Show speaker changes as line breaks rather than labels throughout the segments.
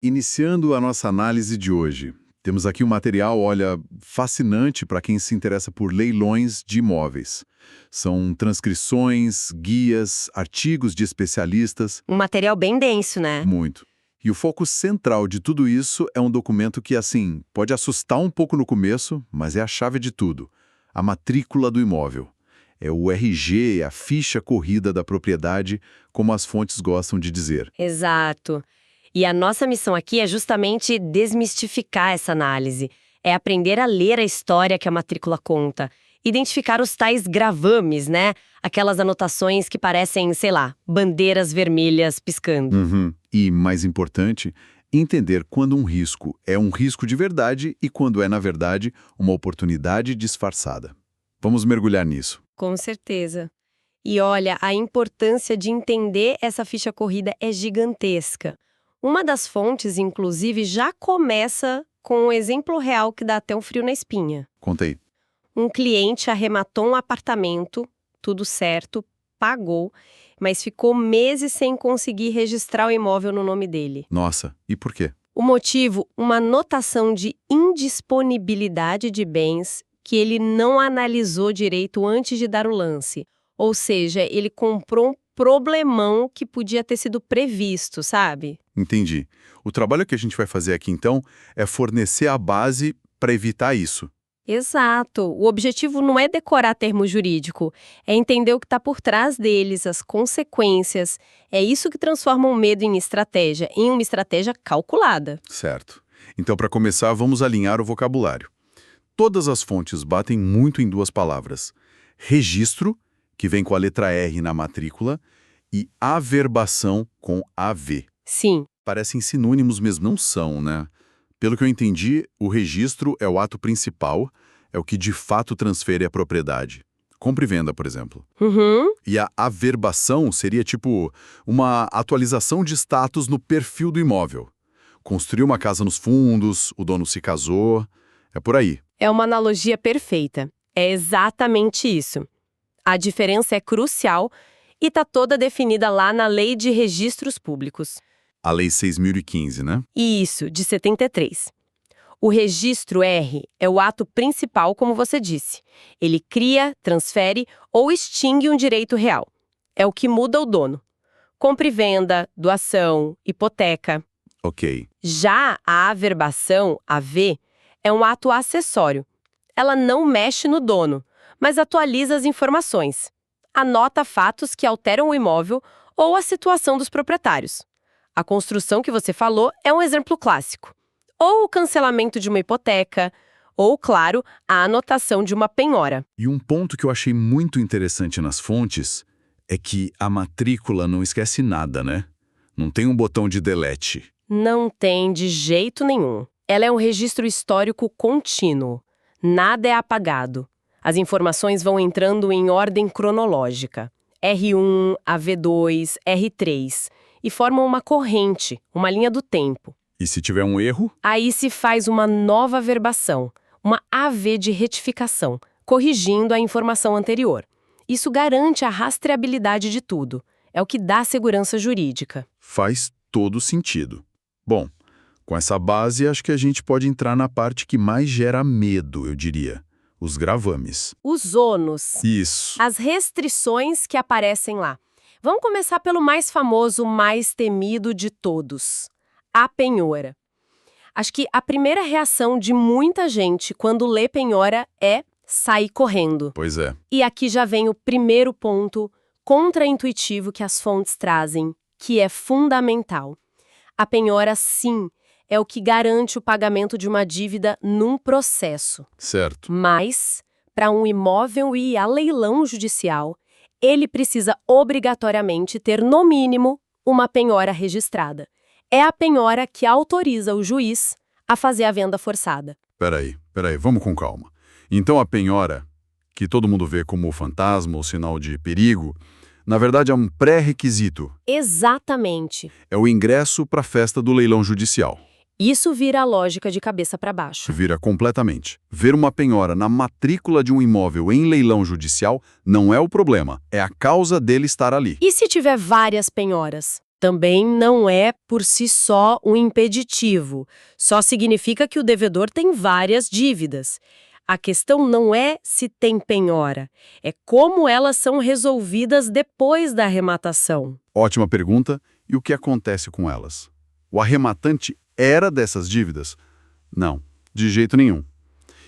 Iniciando a nossa análise de hoje, temos aqui um material, olha, fascinante para quem se interessa por leilões de imóveis. São transcrições, guias, artigos de especialistas,
Um material bem denso, né?
muito. E o foco central de tudo isso é um documento que, assim, pode assustar um pouco no começo, mas é a chave de tudo. A matrícula do imóvel. É o RG, a ficha corrida da propriedade, como as fontes gostam de dizer.
Exato. E a nossa missão aqui é justamente desmistificar essa análise. É aprender a ler a história que a matrícula conta. Identificar os tais gravames, né? Aquelas anotações que parecem, sei lá, bandeiras vermelhas piscando.
E, mais importante, entender quando um risco é um risco de verdade e quando é, na verdade, uma oportunidade disfarçada. Vamos mergulhar nisso.
Com certeza. E olha, a importância de entender essa ficha corrida é gigantesca. Uma das fontes, inclusive, já começa com um exemplo real que dá até um frio na espinha.
Conta aí.
Um cliente arrematou um apartamento, tudo certo, pagou, mas ficou meses sem conseguir registrar o imóvel no nome dele.
Nossa, e por quê?
O motivo, uma anotação de indisponibilidade de bens que ele não analisou direito antes de dar o lance. Ou seja, ele comprou um problemão que podia ter sido previsto, sabe?
Entendi. O trabalho que a gente vai fazer aqui, então, é fornecer a base para evitar isso.
Exato. O objetivo não é decorar termo jurídico, é entender o que está por trás deles, as consequências. É isso que transforma um medo em uma estratégia calculada.
Certo. Então, para começar, vamos alinhar o vocabulário. Todas as fontes batem muito em duas palavras. Registro, que vem com a letra R na matrícula, e averbação com AV.
Sim,
Parecem sinônimos, mas não são, né? Pelo que eu entendi, o registro é o ato principal, é o que de fato transfere a propriedade. Compra e venda, por exemplo. E a averbação seria tipo uma atualização de status no perfil do imóvel. Construiu uma casa nos fundos, o dono se casou, é por aí.
é uma analogia perfeita. É exatamente isso. A diferença é crucial e está toda definida lá na Lei de Registros Públicos.
A Lei 6.015, né?
Isso, de 73. O registro R é o ato principal, como você disse. Ele cria, transfere ou extingue um direito real. É o que muda o dono. Compra e venda, doação, hipoteca.
Ok.
Já a averbação, AV, é um ato acessório. Ela não mexe no dono, mas atualiza as informações. Anota fatos que alteram o imóvel ou a situação dos proprietários. A construção que você falou é um exemplo clássico. Ou o cancelamento de uma hipoteca, ou, claro, a anotação de uma penhora.
E um ponto que eu achei muito interessante nas fontes é que a matrícula não esquece nada, né? Não tem um botão de delete.
Não tem de jeito nenhum. Ela é um registro histórico contínuo. Nada é apagado. As informações vão entrando em ordem cronológica. R1, AV2, R3. E formam uma corrente, uma linha do tempo.
E se tiver um erro?
Aí se faz uma nova verbação, uma AV de retificação, corrigindo a informação anterior. Isso garante a rastreabilidade de tudo. É o que dá segurança jurídica.
Faz todo sentido. Bom, com essa base, acho que a gente pode entrar na parte que mais gera medo, eu diria. Os gravames.
Os ônus.
Isso.
As restrições que aparecem lá. Vamos começar pelo mais famoso, mais temido de todos. A penhora. Acho que a primeira reação de muita gente quando lê penhora é sair correndo.
Pois é.
E aqui já vem o primeiro ponto contraintuitivo que as fontes trazem, que é fundamental. A penhora, sim, é o que garante o pagamento de uma dívida num processo.
Certo.
Mas, para um imóvel ir a leilão judicial, ele precisa obrigatoriamente ter, no mínimo, uma penhora registrada. É a penhora que autoriza o juiz a fazer a venda forçada.
Peraí, vamos com calma. Então a penhora, que todo mundo vê como fantasma ou sinal de perigo, na verdade é um pré-requisito.
Exatamente.
É o ingresso para a festa do leilão judicial.
Isso vira a lógica de cabeça para baixo.
Vira completamente. Ver uma penhora na matrícula de um imóvel em leilão judicial não é o problema, é a causa dele estar ali.
E se tiver várias penhoras? Também não é, por si só, um impeditivo. Só significa que o devedor tem várias dívidas. A questão não é se tem penhora, é como elas são resolvidas depois da arrematação.
Ótima pergunta. E o que acontece com elas? O arrematante era dessas dívidas? Não, de jeito nenhum.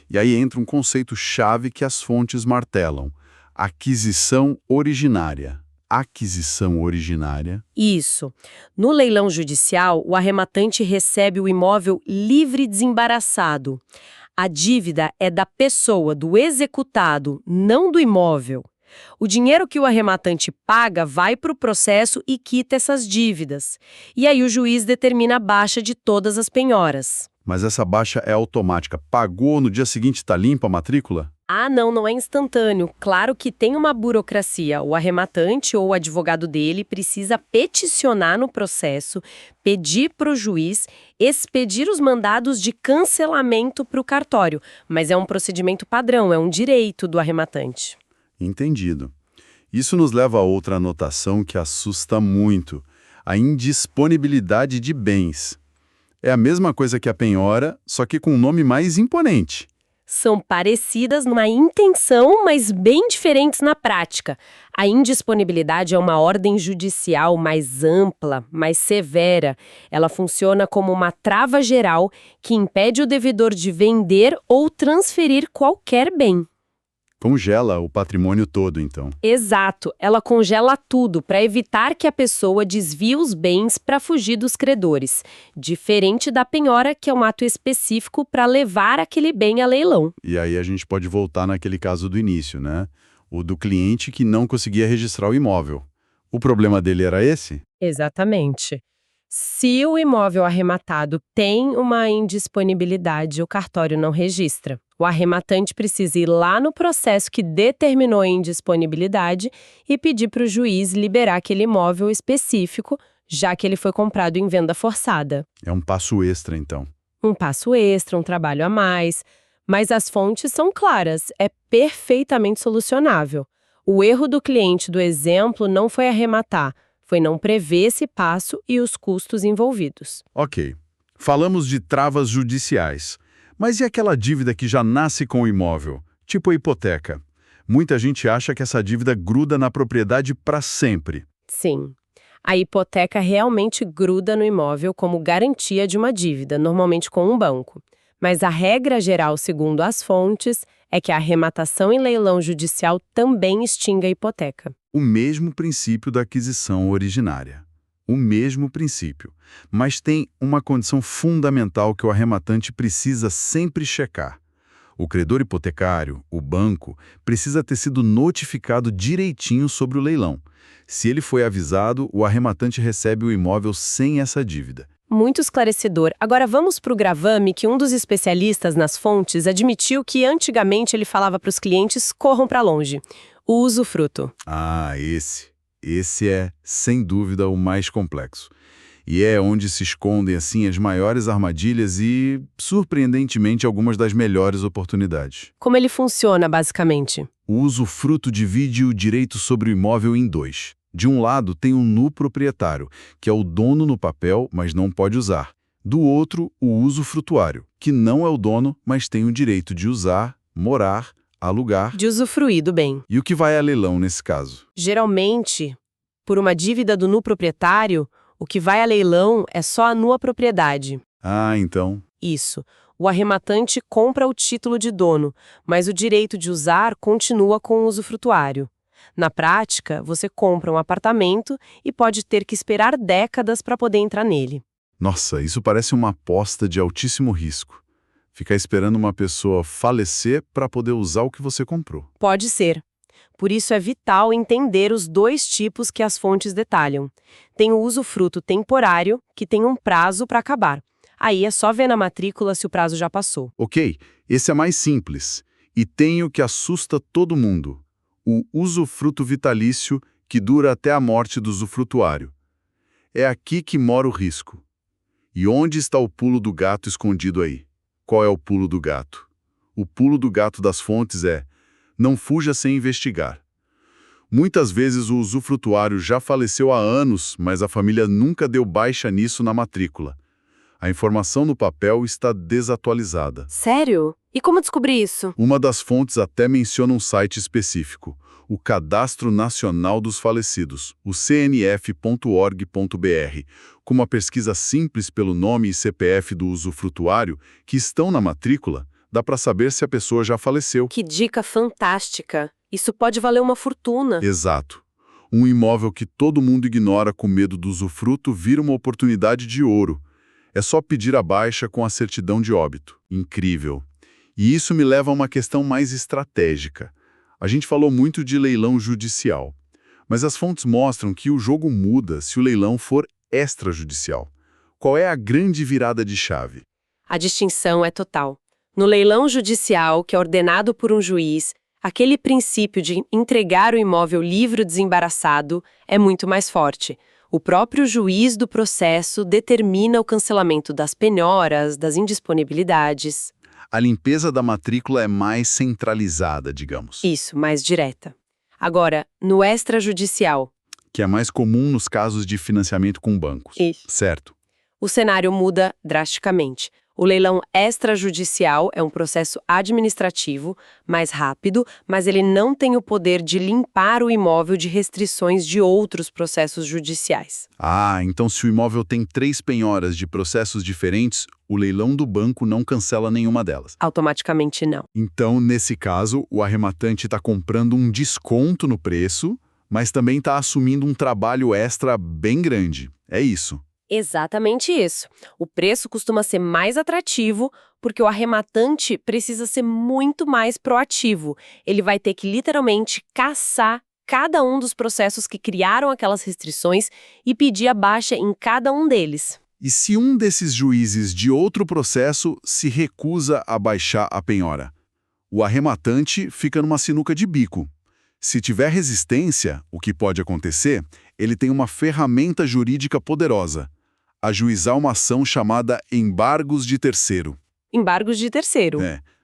E aí entra um conceito-chave que as fontes martelam: aquisição originária. Aquisição originária.
Isso. No leilão judicial, o arrematante recebe o imóvel livre e desembaraçado. A dívida é da pessoa, do executado, não do imóvel. O dinheiro que o arrematante paga vai para o processo e quita essas dívidas. E aí o juiz determina a baixa de todas as penhoras.
Mas essa baixa é automática. Pagou, no dia seguinte está limpa a matrícula?
Ah, não é instantâneo. Claro que tem uma burocracia. O arrematante ou o advogado dele precisa peticionar no processo, pedir para o juiz, expedir os mandados de cancelamento para o cartório. Mas é um procedimento padrão, é um direito do arrematante.
Entendido. Isso nos leva a outra anotação que assusta muito: a indisponibilidade de bens. É a mesma coisa que a penhora, só que com um nome mais imponente.
São parecidas numa intenção, mas bem diferentes na prática. A indisponibilidade é uma ordem judicial mais ampla, mais severa. Ela funciona como uma trava geral que impede o devedor de vender ou transferir qualquer bem.
Congela o patrimônio todo, então.
Exato, ela congela tudo para evitar que a pessoa desvie os bens para fugir dos credores, diferente da penhora, que é um ato específico para levar aquele bem a leilão.
E aí a gente pode voltar naquele caso do início, né? O do cliente que não conseguia registrar o imóvel. O problema dele era esse?
Exatamente. Se o imóvel arrematado tem uma indisponibilidade, o cartório não registra. O arrematante precisa ir lá no processo que determinou a indisponibilidade e pedir para o juiz liberar aquele imóvel específico, já que ele foi comprado em venda forçada.
É um passo extra, então.
Um passo extra, um trabalho a mais. Mas as fontes são claras, é perfeitamente solucionável. O erro do cliente do exemplo não foi arrematar, foi não prever esse passo e os custos envolvidos.
Ok. Falamos de travas judiciais. Mas e aquela dívida que já nasce com o imóvel? Tipo a hipoteca. Muita gente acha que essa dívida gruda na propriedade para sempre.
Sim. A hipoteca realmente gruda no imóvel como garantia de uma dívida, normalmente com um banco. Mas a regra geral, segundo as fontes, é que a arrematação em leilão judicial também extingue a hipoteca.
O mesmo princípio da aquisição originária. O mesmo princípio. Mas tem uma condição fundamental que o arrematante precisa sempre checar. O credor hipotecário, o banco, precisa ter sido notificado direitinho sobre o leilão. Se ele foi avisado, o arrematante recebe o imóvel sem essa dívida.
Muito esclarecedor. Agora vamos para o gravame que um dos especialistas nas fontes admitiu que antigamente ele falava para os clientes: corram para longe. O usufruto.
Ah, esse é, sem dúvida, o mais complexo. E é onde se escondem, assim, as maiores armadilhas e, surpreendentemente, algumas das melhores oportunidades.
Como ele funciona, basicamente?
O usufruto divide o direito sobre o imóvel em dois. De um lado, tem o nu proprietário, que é o dono no papel, mas não pode usar. Do outro, o usufrutuário, que não é o dono, mas tem o direito de usar, morar, alugar.
De usufruir do bem.
E o que vai a leilão nesse caso?
Geralmente, por uma dívida do nu proprietário, o que vai a leilão é só a nua propriedade.
Ah, então.
Isso. O arrematante compra o título de dono, mas o direito de usar continua com o usufrutuário. Na prática, você compra um apartamento e pode ter que esperar décadas para poder entrar nele.
Nossa, isso parece uma aposta de altíssimo risco. Ficar esperando uma pessoa falecer para poder usar o que você comprou.
Pode ser. Por isso é vital entender os dois tipos que as fontes detalham. Tem o usufruto temporário, que tem um prazo para acabar. Aí é só ver na matrícula se o prazo já passou.
Ok, esse é mais simples. E tem o que assusta todo mundo. O usufruto vitalício, que dura até a morte do usufrutuário. É aqui que mora o risco. E onde está o pulo do gato escondido aí? Qual é o pulo do gato? O pulo do gato das fontes é: não fuja sem investigar. Muitas vezes o usufrutuário já faleceu há anos, mas a família nunca deu baixa nisso na matrícula. A informação no papel está desatualizada.
Sério? E como descobrir isso?
Uma das fontes até menciona um site específico, o Cadastro Nacional dos Falecidos, o cnf.org.br. Com uma pesquisa simples pelo nome e CPF do usufrutuário que estão na matrícula, dá para saber se a pessoa já faleceu.
Que dica fantástica! Isso pode valer uma fortuna.
Exato. Um imóvel que todo mundo ignora com medo do usufruto vira uma oportunidade de ouro. É só pedir a baixa com a certidão de óbito. Incrível. E isso me leva a uma questão mais estratégica. A gente falou muito de leilão judicial, mas as fontes mostram que o jogo muda se o leilão for extrajudicial. Qual é a grande virada de chave?
A distinção é total. No leilão judicial, que é ordenado por um juiz, aquele princípio de entregar o imóvel livre ou desembaraçado é muito mais forte. O próprio juiz do processo determina o cancelamento das penhoras, das indisponibilidades.
A limpeza da matrícula é mais centralizada, digamos.
Isso, mais direta. Agora, no extrajudicial.
Que é mais comum nos casos de financiamento com bancos.
Isso.
Certo.
O cenário muda drasticamente. O leilão extrajudicial é um processo administrativo, mais rápido, mas ele não tem o poder de limpar o imóvel de restrições de outros processos judiciais.
Ah, então se o imóvel tem 3 penhoras de processos diferentes, o leilão do banco não cancela nenhuma delas.
Automaticamente não.
Então, nesse caso, o arrematante está comprando um desconto no preço, mas também está assumindo um trabalho extra bem grande. É isso.
Exatamente isso. O preço costuma ser mais atrativo porque o arrematante precisa ser muito mais proativo. Ele vai ter que literalmente caçar cada um dos processos que criaram aquelas restrições e pedir a baixa em cada um deles.
E se um desses juízes de outro processo se recusa a baixar a penhora? O arrematante fica numa sinuca de bico. Se tiver resistência, o que pode acontecer, ele tem uma ferramenta jurídica poderosa: ajuizar uma ação chamada embargos de terceiro.
Embargos de terceiro.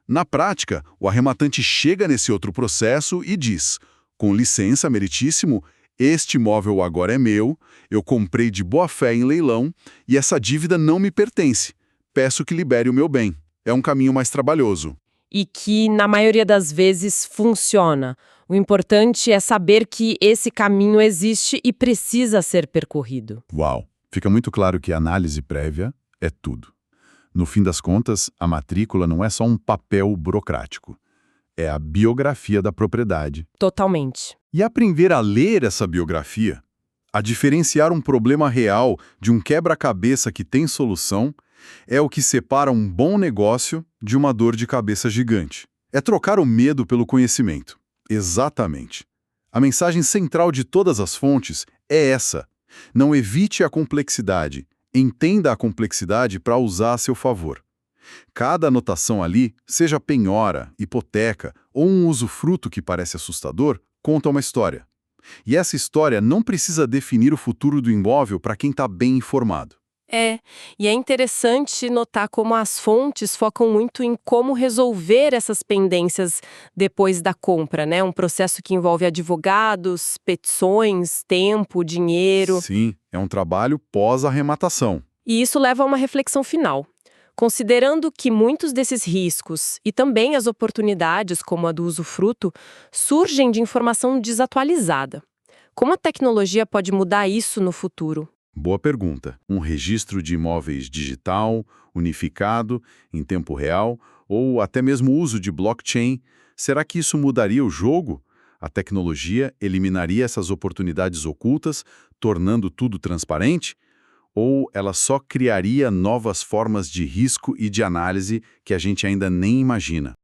Na prática, o arrematante chega nesse outro processo e diz: com licença, meritíssimo, este imóvel agora é meu, eu comprei de boa fé em leilão e essa dívida não me pertence. Peço que libere o meu bem. É um caminho mais trabalhoso.
E que, na maioria das vezes, funciona. O importante é saber que esse caminho existe e precisa ser percorrido.
Uau! Fica muito claro que a análise prévia é tudo. No fim das contas, a matrícula não é só um papel burocrático. É a biografia da propriedade.
Totalmente.
E aprender a ler essa biografia, a diferenciar um problema real de um quebra-cabeça que tem solução, é o que separa um bom negócio de uma dor de cabeça gigante. É trocar o medo pelo conhecimento. Exatamente. A mensagem central de todas as fontes é essa: não evite a complexidade, entenda a complexidade para usar a seu favor. Cada anotação ali, seja penhora, hipoteca ou um usufruto que parece assustador, conta uma história. E essa história não precisa definir o futuro do imóvel para quem está bem informado.
E é interessante notar como as fontes focam muito em como resolver essas pendências depois da compra, né? Um processo que envolve advogados, petições, tempo, dinheiro.
Sim, é um trabalho pós-arrematação.
E isso leva a uma reflexão final. Considerando que muitos desses riscos e também as oportunidades, como a do usufruto, surgem de informação desatualizada. Como a tecnologia pode mudar isso no futuro?
Boa pergunta. Um registro de imóveis digital, unificado, em tempo real, ou até mesmo o uso de blockchain, será que isso mudaria o jogo? A tecnologia eliminaria essas oportunidades ocultas, tornando tudo transparente? Ou ela só criaria novas formas de risco e de análise que a gente ainda nem imagina?